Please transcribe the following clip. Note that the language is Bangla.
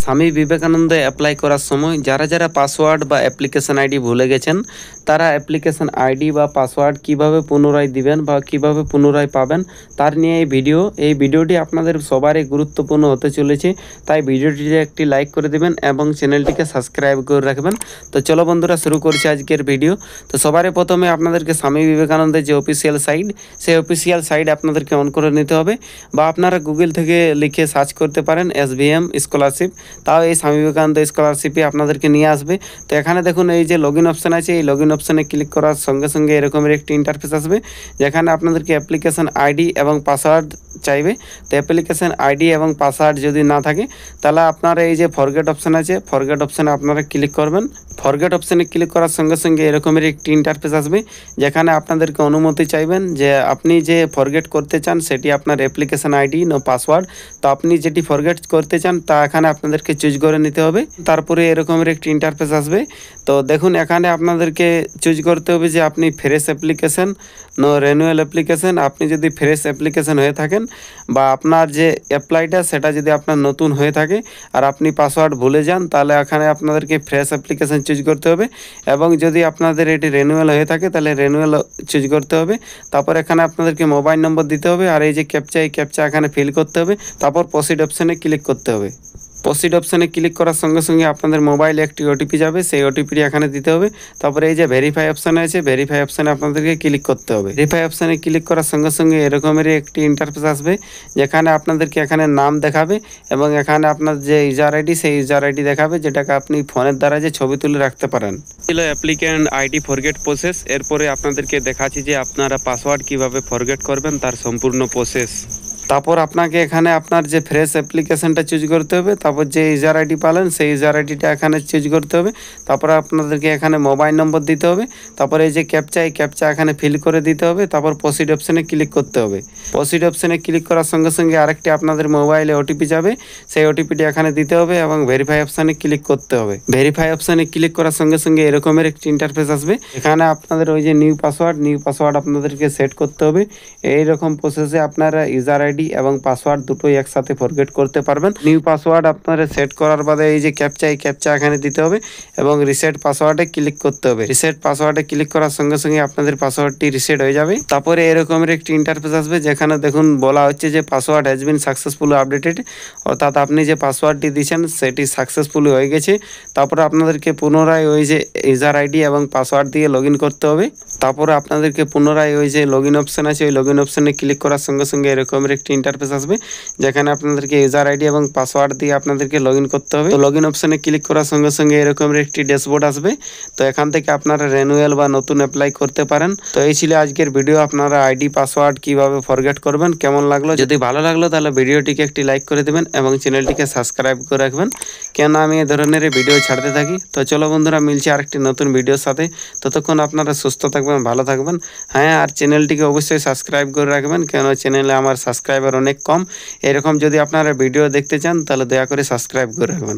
স্বামী বিবেকানন্দ অ্যাপ্লাই করার সময় যারা যারা পাসওয়ার্ড বা অ্যাপ্লিকেশন আইডি ভুলে গেছেন তারা অ্যাপ্লিকেশন আইডি বা পাসওয়ার্ড কিভাবে পুনরায় দিবেন বা কিভাবে পুনরায় পাবেন তার নিয়ে এই ভিডিওটি আপনাদের সবারই গুরুত্বপূর্ণ হতে চলেছে। তাই ভিডিওটিতে একটি লাইক করে দেবেন এবং চ্যানেলটিকে সাবস্ক্রাইব করে রাখবেন। তো চলো বন্ধুরা, শুরু করছি আজকের ভিডিও। তো সবারই প্রথমে আপনাদেরকে স্বামী বিবেকানন্দের যে অফিসিয়াল সাইট, সেই অফিসিয়াল সাইট আপনাদেরকে অন করে নিতে হবে, বা আপনারা গুগল থেকে লিখে সার্চ করতে পারেন SBM স্কলারশিপ। তাও এই স্বামী বিবেকানন্দ স্কলারশিপে আপনাদেরকে নিয়ে আসবে। তো এখানে দেখুন এই যে লগইন অপশান আছে, এই লগইন অপশানে ক্লিক করার সঙ্গে সঙ্গে এরকমের একটি ইন্টারফেস আসবে, যেখানে আপনাদেরকে অ্যাপ্লিকেশন আইডি এবং পাসওয়ার্ড চাইবে। তো অ্যাপ্লিকেশন আইডি এবং পাসওয়ার্ড যদি না থাকে তাহলে আপনারা এই যে ফরগেট অপশান আছে, ফরগেট অপশানে আপনারা ক্লিক করবেন। ফরগেট অপশানে ক্লিক করার সঙ্গে সঙ্গে এরকমের একটি ইন্টারফেস আসবে, যেখানে আপনাদেরকে অনুমতি চাইবেন যে আপনি যে ফরগেট করতে চান সেটি আপনার অ্যাপ্লিকেশন আইডি না পাসওয়ার্ড। তো আপনি যেটি ফরগেট করতে চান তা এখানে আপনাদেরকে চুজ করে নিতে হবে। তারপরে এরকমের একটি ইন্টারফেস আসবে। তো দেখুন এখানে আপনাদেরকে চুজ করতে হবে যে আপনি fresh application no renewal application. আপনি যদি ফ্রেশ অ্যাপ্লিকেশন হয়ে থাকেন বা আপনার যে অ্যাপ্লাইটা সেটা যদি আপনার নতুন হয়ে থাকে আর আপনি পাসওয়ার্ড ভুলে যান, তাহলে এখানে আপনাদেরকে ফ্রেশ অ্যাপ্লিকেশন চুজ করতে হবে। এবং যদি আপনাদের এটি রিনিউয়াল হয়ে থাকে তাহলে রিনিউয়াল চুজ করতে হবে। তারপর এখানে আপনাদেরকে মোবাইল নম্বর দিতে হবে, আর এই যে ক্যাপচা, এই ক্যাপচা এখানে ফিল করতে হবে। তারপর প্রসিড অপশানে ক্লিক করতে হবে। প্রসিড অপশানে ক্লিক করার সঙ্গে সঙ্গে আপনাদের মোবাইলে একটি ওটিপি যাবে, সেই ওটিপিটি এখানে দিতে হবে। তারপরে এই যে ভেরিফাই অপশান আছে, ভেরিফাই অপশানে আপনাদেরকে ক্লিক করতে হবে। ভেরিফাই অপশানে ক্লিক করার সঙ্গে সঙ্গে এরকমেরই একটি ইন্টারফেস আসবে, যেখানে আপনাদেরকে এখানে নাম দেখাবে এবং এখানে আপনার যে ইউজার আইডি, সেই ইউজার আইডি দেখাবে, যেটাকে আপনি ফোনের দ্বারা যে ছবি তুলে রাখতে পারেন। ছিল অ্যাপ্লিক্যান্ট আইডি ফরগেট প্রসেস। এরপরে আপনাদেরকে দেখাচ্ছি যে আপনারা পাসওয়ার্ড কিভাবে ফরগেট করবেন তার সম্পূর্ণ প্রসেস। তারপর আপনাকে এখানে আপনার যে ফ্রেশ অ্যাপ্লিকেশনটা চুজ করতে হবে। তারপর যে ইউজার আইডি পালেন সেই ইউজার আইডিটা এখানে চুজ করতে হবে। তারপর আপনাদেরকে এখানে মোবাইল নম্বর দিতে হবে। তারপর এই যে ক্যাপচা, এই ক্যাপচা এখানে ফিল করে দিতে হবে। তারপর প্রসিড অপশানে ক্লিক করতে হবে। প্রসিড অপশানে ক্লিক করার সঙ্গে সঙ্গে আরেকটি আপনাদের মোবাইলে ওটিপি যাবে, সেই ওটিপিটি এখানে দিতে হবে এবং ভেরিফাই অপশানে ক্লিক করতে হবে। ভেরিফাই অপশানে ক্লিক করার সঙ্গে সঙ্গে এরকমের একটি ইন্টারফেস আসবে, এখানে আপনাদের ওই যে নিউ পাসওয়ার্ড আপনাদেরকে সেট করতে হবে। এইরকম প্রসেসে আপনারা ইউজার আইডি এবং পাসওয়ার্ড দুটোই একসাথে ফরগেট করতে পারবেন। নিউ পাসওয়ার্ড আপনারা সেট করার বাদে এই যে ক্যাপচা, এই ক্যাপচা এখানে দিতে হবে এবং রিসেট পাসওয়ার্ডে ক্লিক করতে হবে। রিসেট পাসওয়ার্ডে ক্লিক করার সঙ্গে সঙ্গে আপনাদের পাসওয়ার্ডটি রিসেট হয়ে যাবে। তারপরে এরকমের একটি ইন্টারফেস আসবে, যেখানে দেখুন বলা হচ্ছে যে password has been successfully updated, অর্থাৎ আপনি যে পাসওয়ার্ডটি দিয়েছেন সেটি সাকসেসফুলি হয়ে গেছে। তারপরে আপনাদেরকে পুনরায় ওই যে ইউজার আইডি এবং পাসওয়ার্ড দিয়ে লগ ইন করতে হবে। তারপরে আপনাদেরকে পুনরায় ওই যে লগ ইন অপশান আছে, ওই লগ ইন অপশানে ক্লিক করার সঙ্গে সঙ্গে এরকমের একটি ইন্টারফেস আসবে, যেখানে আপনাদেরকে ইউজার আইডি এবং পাসওয়ার্ড দিয়ে আপনাদেরকে লগ ইন করতে হবে। তো লগ ইন অপশানে ক্লিক করার সঙ্গে সঙ্গে এরকমের একটি ড্যাশবোর্ড আসবে। তো এখান থেকে আপনারা রিনিউয়াল বা নতুন অ্যাপ্লাই করতে পারেন। তো এই ছিল আজকের ভিডিও, আপনারা আইডি পাসওয়ার্ড কিভাবে ফরগেট করবেন। কেমন লাগলো? যদি ভালো লাগলো তাহলে ভিডিওটিকে একটি লাইক করে দেবেন এবং চ্যানেলটিকে সাবস্ক্রাইব করে রাখবেন, কেন আমি এই ধরনের ভিডিও ছাড়তে থাকি। তো চলো বন্ধুরা, মিলছি আরেকটি নতুন ভিডিওর সাথে। ততক্ষণ আপনারা সুস্থ থাকবেন, ভালো থাকবেন। হ্যাঁ, আর চ্যানেলটিকে অবশ্যই সাবস্ক্রাইব করে রাখবেন, কেন চ্যানেলে আমার সাবস্ক্রাইবার অনেক কম। এরকম যদি আপনারা ভিডিও দেখতে চান তাহলে দয়া করে সাবস্ক্রাইব করে রাখবেন।